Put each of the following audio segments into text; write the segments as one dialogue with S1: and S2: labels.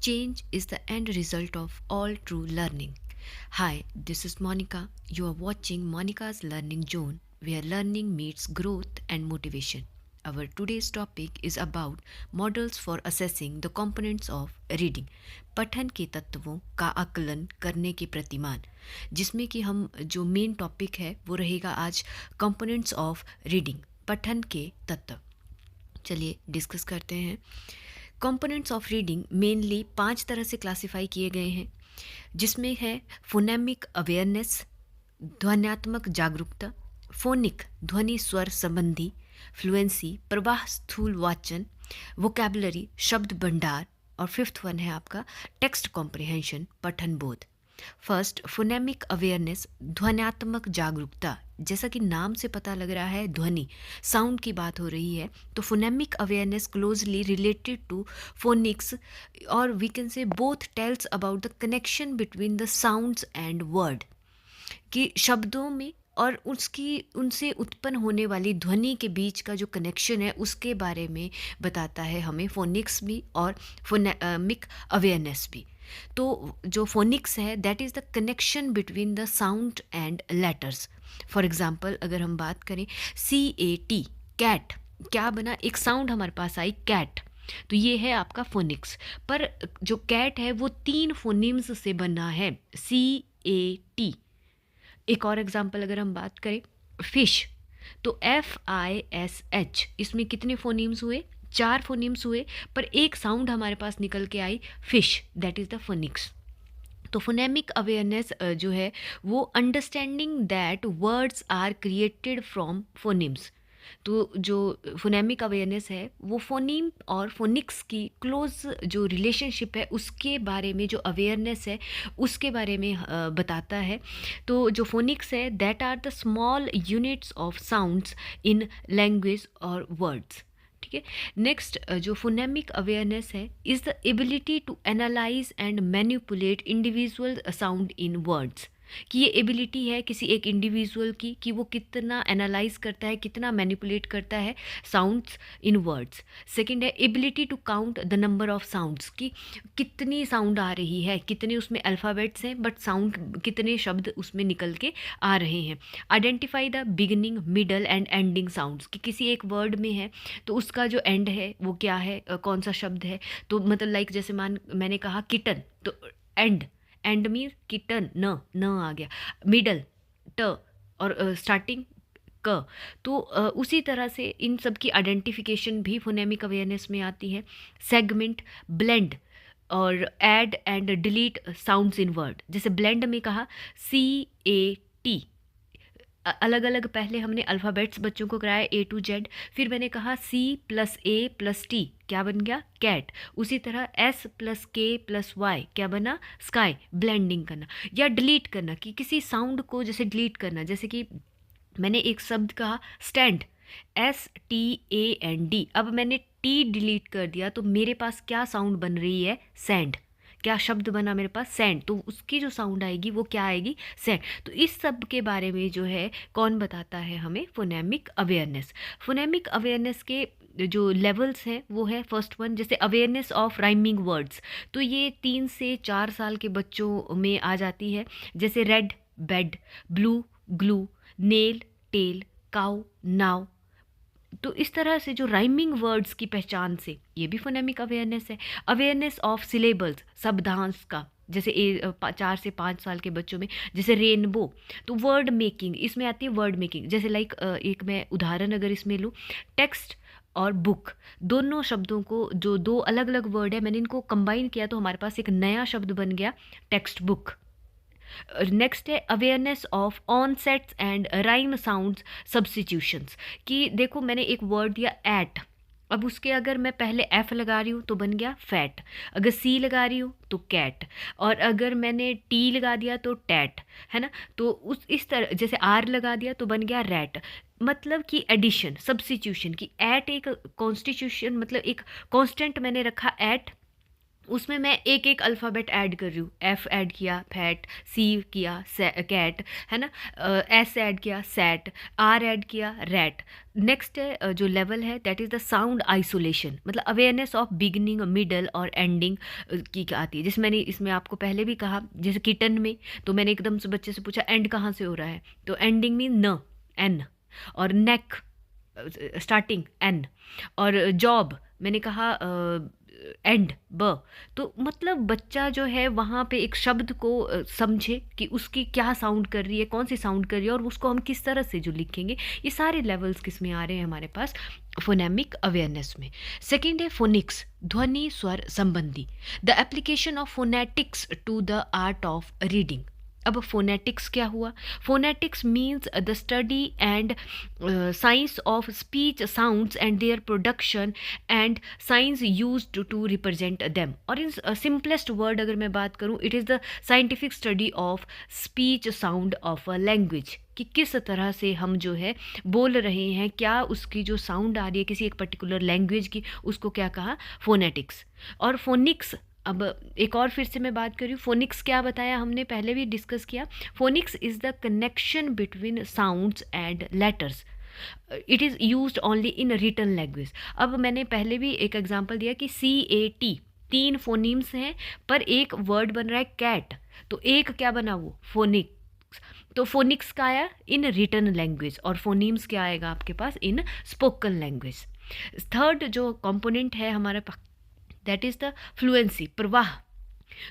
S1: Change is the end result of all true learning. Hi, this is Monica. You are watching Monica's Learning Zone, where learning meets growth and motivation. Our today's topic is about models for assessing the components of reading, पठन के तत्वों का आकलन करने के प्रतिमान, जिसमें कि हम जो मेन टॉपिक है वो रहेगा आज कंपोनेंट्स ऑफ रीडिंग, पठन के तत्व। चलिए डिस्कस करते हैं। कंपोनेंट्स ऑफ रीडिंग मेनली 5 तरह से क्लासिफाई किए गए हैं, जिसमें है फोनेमिक अवेयरनेस, ध्वन्यात्मक जागरूकता, फोनिक ध्वनि स्वर संबंधी, फ्लुएंसी प्रवाह स्थूल वाचन, वोकैबुलरी शब्द भंडार, और फिफ्थ वन है आपका टेक्स्ट कॉम्प्रिहेंशन पठन बोध। फर्स्ट, फोनेमिक अवेयरनेस, ध्वन्यात्मक जागरूकता। जैसा कि नाम से पता लग रहा है ध्वनि साउंड की बात हो रही है, तो phonemic awareness closely related to phonics, और we can say both tells about the connection between the sounds and word, कि शब्दों में और उसकी उनसे उत्पन्न होने वाली ध्वनि के बीच का जो कनेक्शन है उसके बारे में बताता है हमें फोनिक्स भी और फोनेमिक अवेयरनेस भी। तो जो फोनिक्स है that is the connection between the sound and letters. For example अगर हम बात करें CAT कैट, क्या बना, एक साउंड हमारे पास आई कैट, तो ये है आपका फोनिक्स। पर जो कैट है वो 3 फोनीम्स से बना है, CAT। एक और एग्जांपल अगर हम बात करें फिश, तो FISH, इसमें कितने फोनीम्स हुए, 4 फोनीम्स हुए, पर एक साउंड हमारे पास निकल के आई fish, that is the phonics. तो फोनेमिक अवेयरनेस जो है वो understanding that words are created from phonemes. तो जो फोनेमिक अवेयरनेस है वो फोनीम और फोनिक्स की क्लोज जो रिलेशनशिप है उसके बारे में, जो अवेयरनेस है उसके बारे में बताता है। तो जो फोनिक्स है that are the small units of sounds in language और वर्ड्स। ठीक है। नेक्स्ट जो फोनेमिक अवेयरनेस है is the ability to analyse and manipulate individual sound in words, कि ये एबिलिटी है किसी एक इंडिविजुअल की कि वो कितना एनालाइज करता है, कितना मैनिपुलेट करता है साउंड्स इन वर्ड्स। सेकंड है ability to count the number of sounds, कि कितनी साउंड आ रही है, कितने उसमें अल्फ़ाबेट्स हैं बट साउंड कितने शब्द उसमें निकल के आ रहे हैं। Identify the beginning middle and ending sounds, कि किसी एक वर्ड में है तो उसका जो एंड है वो क्या है, कौन सा शब्द है। तो मतलब लाइक जैसे मैंने कहा किटन, तो एंड मीन्स किटन, न आ गया, मिडल ट, और स्टार्टिंग क। तो उसी तरह से इन सब की आइडेंटिफिकेशन भी फोनेमिक अवेयरनेस में आती है। सेगमेंट, ब्लेंड और add and delete sounds in word. जैसे ब्लेंड में कहा CAT, अलग अलग पहले हमने अल्फ़ाबेट्स बच्चों को कराया A to Z, फिर मैंने कहा C+A+T क्या बन गया, कैट। उसी तरह S+K+Y क्या बना, स्काई। ब्लेंडिंग करना या डिलीट करना, कि किसी साउंड को जैसे डिलीट करना, जैसे कि मैंने एक शब्द कहा स्टैंड, STAND, अब मैंने T डिलीट कर दिया तो मेरे पास क्या साउंड बन रही है, सैंड। क्या शब्द बना मेरे पास, सैंड, तो उसकी जो साउंड आएगी वो क्या आएगी, सैंड। तो इस सब के बारे में जो है कौन बताता है हमें, फोनेमिक अवेयरनेस। फोनेमिक अवेयरनेस के जो लेवल्स हैं वो है फर्स्ट वन, जैसे अवेयरनेस ऑफ राइमिंग वर्ड्स, तो ये 3 से 4 साल के बच्चों में आ जाती है। जैसे red bed, blue glue, nail tail, cow now. तो इस तरह से जो राइमिंग वर्ड्स की पहचान से, ये भी फोनेमिक अवेयरनेस है। अवेयरनेस ऑफ सिलेबल्स, शब्दांश का, जैसे 4 से 5 साल के बच्चों में। जैसे रेनबो, तो वर्ड मेकिंग इसमें आती है, वर्ड मेकिंग। जैसे लाइक एक मैं उदाहरण अगर इसमें लूँ, टेक्स्ट और बुक, दोनों शब्दों को, जो 2 अलग अलग वर्ड है मैंने इनको कंबाइन किया तो हमारे पास एक नया शब्द बन गया, टेक्स्ट बुक। नेक्स्ट है awareness of ऑनसेट्स and rhyme sounds substitutions, कि देखो मैंने एक वर्ड दिया एट, अब उसके अगर मैं पहले F लगा रही हूँ तो बन गया फैट, अगर C लगा रही हूँ तो कैट, और अगर मैंने T लगा दिया तो टैट, है ना। तो उस इस तरह जैसे R लगा दिया तो बन गया रैट। मतलब कि एडिशन, सब्स्टिट्यूशन, की एट एक कॉन्स्टिट्यूशन, मतलब एक कांस्टेंट मैंने रखा एट, उसमें मैं एक एक अल्फ़ाबेट ऐड कर रही हूँ। एफ ऐड किया फैट, सी किया कैट, है ना, एस ऐड किया सैट, आर ऐड किया रैट। नेक्स्ट है जो लेवल है that is the sound isolation, मतलब अवेयरनेस ऑफ बिगिनिंग मिडल और एंडिंग की आती है। जैसे मैंने इसमें आपको पहले भी कहा, जैसे किटन में तो मैंने एकदम से बच्चे से पूछा एंड कहाँ से हो रहा है, तो एंडिंग मीन न, एन। और नेक स्टार्टिंग एन। और जॉब मैंने कहा एंड ब। तो मतलब बच्चा जो है वहाँ पे एक शब्द को समझे कि उसकी क्या साउंड कर रही है, कौन सी साउंड कर रही है, और उसको हम किस तरह से जो लिखेंगे। ये सारे लेवल्स किस में आ रहे हैं हमारे पास, फोनेमिक अवेयरनेस में। सेकेंड है फोनिक्स, ध्वनि स्वर संबंधी, the application of phonetics to the art of reading. अब फोनेटिक्स क्या हुआ? Phonetics means the study and science of speech sounds and their production and science use to represent them. और in simplest word अगर मैं बात करूँ, it is the scientific study of speech sound of a language, कि किस तरह से हम जो है बोल रहे हैं, क्या उसकी जो साउंड आ रही है किसी एक पर्टिकुलर लैंग्वेज की, उसको क्या कहा? फोनेटिक्स। और फोनिक्स, अब एक और फिर से मैं बात कर रही हूँ, फोनिक्स क्या बताया हमने, पहले भी डिस्कस किया। Phonics is the connection between sounds and letters, it is use only in written language. अब मैंने पहले भी एक एग्जांपल दिया कि CAT 3 फोनीम्स हैं पर एक वर्ड बन रहा है कैट, तो एक क्या बना वो फोनिक्स। तो फोनिक्स का आया इन रिटन लैंग्वेज, और फोनीम्स क्या आएगा आपके पास इन स्पोकन लैंग्वेज। थर्ड जो कंपोनेंट है हमारे पास दैट इज़ द फ्लुएंसी, प्रवाह।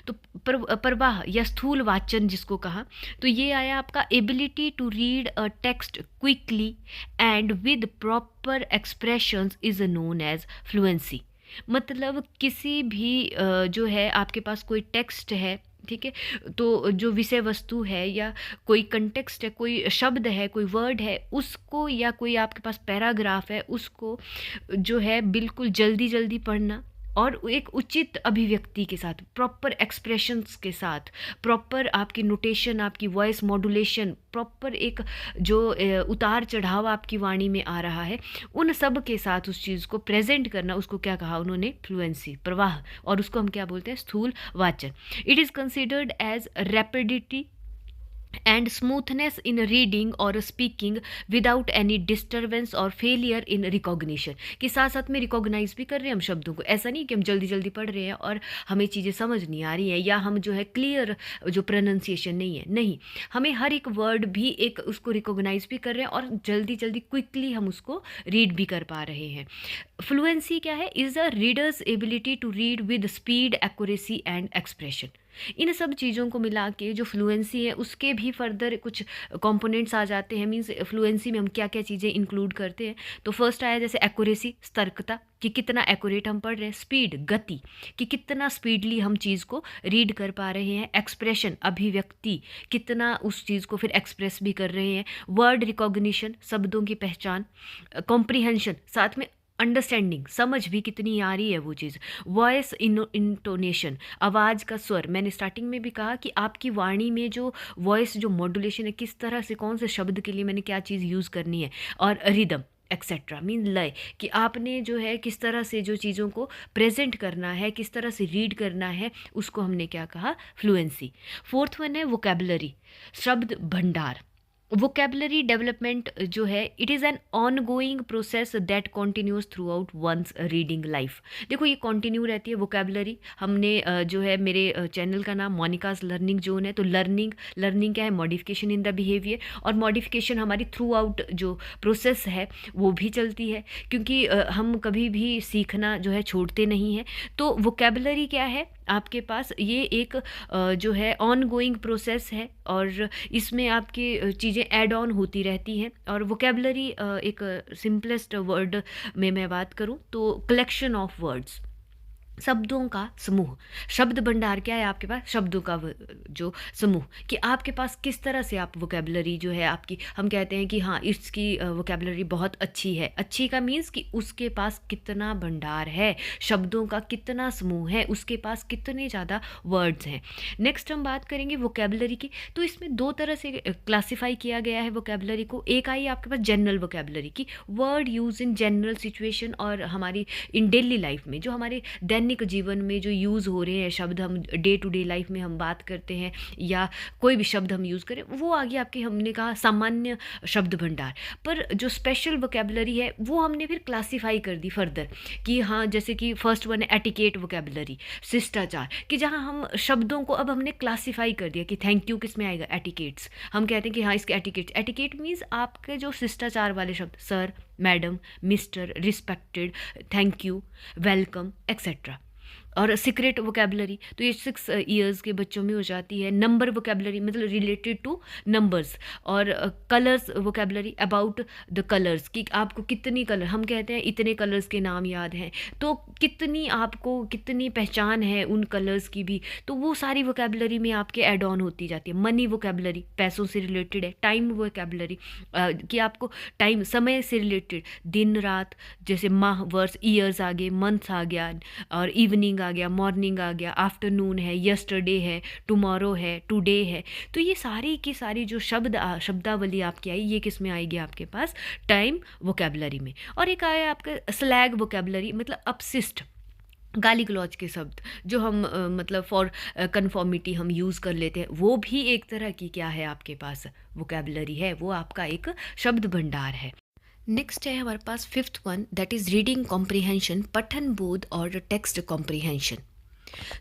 S1: तो प्रवाह या स्थूल वाचन जिसको कहा, तो ये आया आपका ability to read a text quickly and with proper expressions is known as fluency. मतलब किसी भी जो है आपके पास कोई टेक्स्ट है, ठीक है, तो जो विषय वस्तु है या कोई कंटेक्स्ट है, कोई शब्द है, कोई वर्ड है, उसको, या कोई आपके पास पैराग्राफ है, उसको जो है बिल्कुल जल्दी जल्दी पढ़ना और एक उचित अभिव्यक्ति के साथ, प्रॉपर एक्सप्रेशंस के साथ, प्रॉपर आपकी नोटेशन, आपकी वॉइस मॉड्यूलेशन, प्रॉपर एक जो उतार चढ़ाव आपकी वाणी में आ रहा है, उन सब के साथ उस चीज़ को प्रेजेंट करना, उसको क्या कहा उन्होंने? फ्लुएंसी, प्रवाह। और उसको हम क्या बोलते हैं? स्थूल वाचन। It is considered as rapidity and smoothness in reading or speaking without any disturbance or failure in recognition, कि साथ साथ में रिकॉग्नाइज भी कर रहे हैं हम शब्दों को, ऐसा नहीं कि हम जल्दी जल्दी पढ़ रहे हैं और हमें चीज़ें समझ नहीं आ रही हैं, या हम जो है क्लियर जो प्रोनाउंसिएशन नहीं है, नहीं, हमें हर एक वर्ड भी एक उसको रिकॉग्नाइज भी कर रहे हैं और जल्दी जल्दी क्विकली हम उसको रीड भी कर पा रहे हैं। फ्लुएंसी क्या है? Is a reader's ability to read with speed, accuracy and expression. इन सब चीज़ों को मिला के जो फ्लुएंसी है उसके भी फर्दर कुछ कंपोनेंट्स आ जाते हैं। मींस फ्लुएंसी में हम क्या क्या चीज़ें इंक्लूड करते हैं, तो फर्स्ट आया जैसे एक्यूरेसी, सतर्कता, कि कितना एक्यूरेट हम पढ़ रहे हैं, स्पीड, गति, कि कितना स्पीडली हम चीज़ को रीड कर पा रहे हैं, एक्सप्रेशन, अभिव्यक्ति, कितना उस चीज़ को फिर एक्सप्रेस भी कर रहे हैं, वर्ड रिकॉग्निशन, शब्दों की पहचान, कॉम्प्रिहेंशन, साथ में अंडरस्टैंडिंग, समझ भी कितनी आ रही है वो चीज़, वॉइस इंटोनेशन, आवाज़ का स्वर। मैंने स्टार्टिंग में भी कहा कि आपकी वाणी में जो वॉइस जो मॉड्यूलेशन है, किस तरह से, कौन से शब्द के लिए मैंने क्या चीज़ यूज़ करनी है, और रिदम एक्सेट्रा, मीन लय, कि आपने जो है किस तरह से जो चीज़ों को प्रेजेंट करना है, किस तरह से रीड करना है, उसको हमने क्या कहा? फ्लुएंसी। फोर्थ वन है वोकेबलरी, शब्द भंडार। वोकेबलरी डेवलपमेंट जो है, it is an ongoing process that continues throughout one's reading life. देखो ये कॉन्टीन्यू रहती है वोकेबलरी। हमने जो है मेरे चैनल का नाम मोनिकाज लर्निंग जोन है, तो लर्निंग क्या है? मॉडिफिकेशन इन द बिहेवियर, और मॉडिफिकेशन हमारी थ्रू आउट जो प्रोसेस है वो भी चलती है, क्योंकि हम कभी भी सीखना जो है छोड़ते नहीं हैं। तो वोकेबलरी क्या है आपके पास? ये एक जो है ऑन गोइंग प्रोसेस है, और इसमें आपकी चीज़ें ऐड ऑन होती रहती हैं। और वोकेबलरी एक सिंपलेस्ट वर्ड में मैं बात करूं तो कलेक्शन ऑफ वर्ड्स, शब्दों का समूह। शब्द भंडार क्या है आपके पास? शब्दों का जो समूह, कि आपके पास किस तरह से आप वोकेबलरी जो है आपकी, हम कहते हैं कि हाँ इसकी वोकेबलरी बहुत अच्छी है। अच्छी का मीन्स कि उसके पास कितना भंडार है, शब्दों का कितना समूह है, उसके पास कितने ज़्यादा वर्ड्स हैं। नेक्स्ट हम बात करेंगे वोकेबलरी की। तो इसमें दो तरह से क्लासीफाई किया गया है वोकेबलरी को। एक आई आपके पास जनरल वोकेबलरी की, word use in general situation और हमारी इन डेली लाइफ में, जो हमारे दैनिक दैनिक जीवन में जो यूज़ हो रहे हैं शब्द, हम डे टू डे लाइफ में हम बात करते हैं या कोई भी शब्द हम यूज़ करें, वो आ गया आपके, हमने कहा सामान्य शब्द भंडार। पर जो स्पेशल वोकेबलरी है वो हमने फिर क्लासीफाई कर दी फर्दर कि हाँ, जैसे कि फर्स्ट वन है एटिकेट वोकेबलरी, शिष्टाचार, कि जहाँ हम शब्दों को अब हमने क्लासीफाई कर दिया कि थैंक यू किस में आएगा, एटिकेट्स। हम कहते हैं कि हाँ इसके एटिकेट, एटिकेट मीन्स आपके जो शिष्टाचार वाले शब्द, sir, madam, mister, respected, thank you, welcome, etcetera. और सीक्रेट वोकेबलरी तो ये 6 ईयर्स के बच्चों में हो जाती है। नंबर वोकेबलरी मतलब रिलेटेड टू नंबर्स। और colours vocabulary about the colours, कि आपको कितनी कलर, हम कहते हैं इतने कलर्स के नाम याद हैं, तो कितनी आपको कितनी पहचान है उन कलर्स की भी, तो वो सारी वोकेबलरी में आपके ऐड ऑन होती जाती है। मनी वोकेबलरी पैसों से रिलेटेड है। टाइम वोकेबलरी कि आपको टाइम, समय से रिलेटेड, दिन रात, जैसे माह, वर्ष, ईयर्स आ गए, मंथ्स आ गया, और इवनिंग आ गया, मॉर्निंग आ गया, आफ्टरनून है, यस्टरडे है, टुमारो है, टुडे है। तो ये सारी की सारी जो शब्दावली आपकी आई, ये किस में आएगी आपके पास, टाइम वोकेबलरी में। और एक आया आपका स्लैग वोकेबलरी, मतलब अपशिष्ट, गाली गलौज के शब्द जो हम मतलब फॉर कन्फॉर्मिटी हम यूज़ कर लेते हैं, वो भी एक तरह की क्या है आपके पास, वोकेबलरी है, वो आपका एक शब्द भंडार है। नेक्स्ट है हमारे पास fifth one, that is reading comprehension, पठन बोध और टेक्स्ट कॉम्प्रिहेंशन।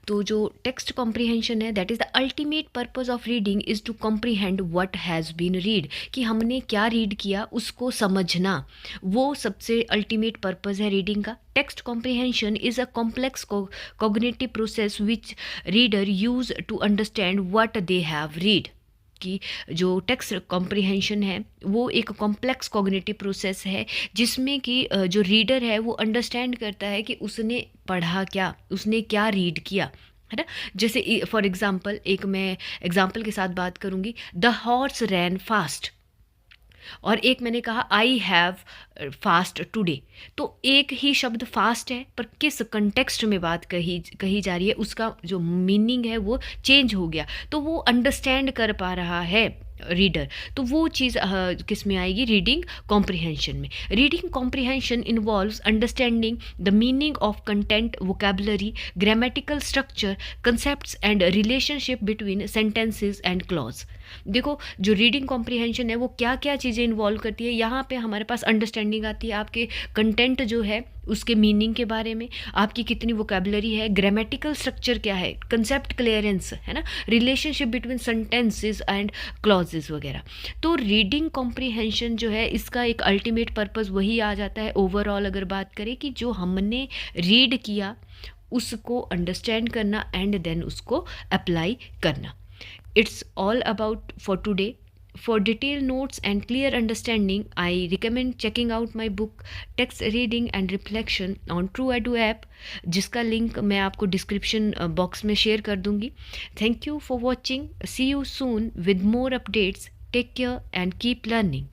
S1: तो जो टेक्स्ट कॉम्प्रिहेंशन है, that is the ultimate purpose of reading is to comprehend what has been read, कि हमने क्या रीड किया उसको समझना, वो सबसे अल्टीमेट पर्पस है रीडिंग का। Text comprehension is a complex cognitive process which reader use to understand what they have read, कि जो टेक्स्ट कॉम्प्रिहेंशन है वो एक कॉम्प्लेक्स कॉग्निटिव प्रोसेस है जिसमें कि जो रीडर है वो अंडरस्टैंड करता है कि उसने पढ़ा क्या, उसने क्या रीड किया, है ना। जैसे फॉर एग्जांपल, एक मैं एग्जांपल के साथ बात करूँगी, द हॉर्स रैन फास्ट, और एक मैंने कहा आई हैव फास्ट टुडे। तो एक ही शब्द फास्ट है, पर किस कंटेक्स्ट में बात कही जा रही है, उसका जो मीनिंग है वो चेंज हो गया, तो वो अंडरस्टैंड कर पा रहा है रीडर, तो वो चीज़ किस में आएगी, रीडिंग कॉम्प्रिहेंशन में। Reading comprehension involves understanding the meaning of content, vocabulary, grammatical structure, concepts and relationship between sentences and clause. देखो, जो रीडिंग कॉम्प्रिहेंशन है वो क्या क्या चीज़ें इन्वॉल्व करती है, यहाँ पे हमारे पास अंडरस्टैंडिंग आती है, आपके कंटेंट जो है उसके मीनिंग के बारे में, आपकी कितनी वोकेबलरी है, ग्रामेटिकल स्ट्रक्चर क्या है, कंसेप्ट क्लियरेंस है ना, relationship between sentences and clauses वगैरह। तो रीडिंग कॉम्प्रिहेंशन जो है इसका एक अल्टीमेट पर्पस वही आ जाता है, ओवरऑल अगर बात करें, कि जो हमने रीड किया उसको अंडरस्टैंड करना एंड देन उसको अप्लाई करना। It's all about for today. For detailed notes and clear understanding, I recommend checking out my book Text Reading and Reflection on True Edu app, जिसका लिंक मैं आपको description box में share कर दूंगी। Thank you for watching. See you soon with more updates. Take care and keep learning.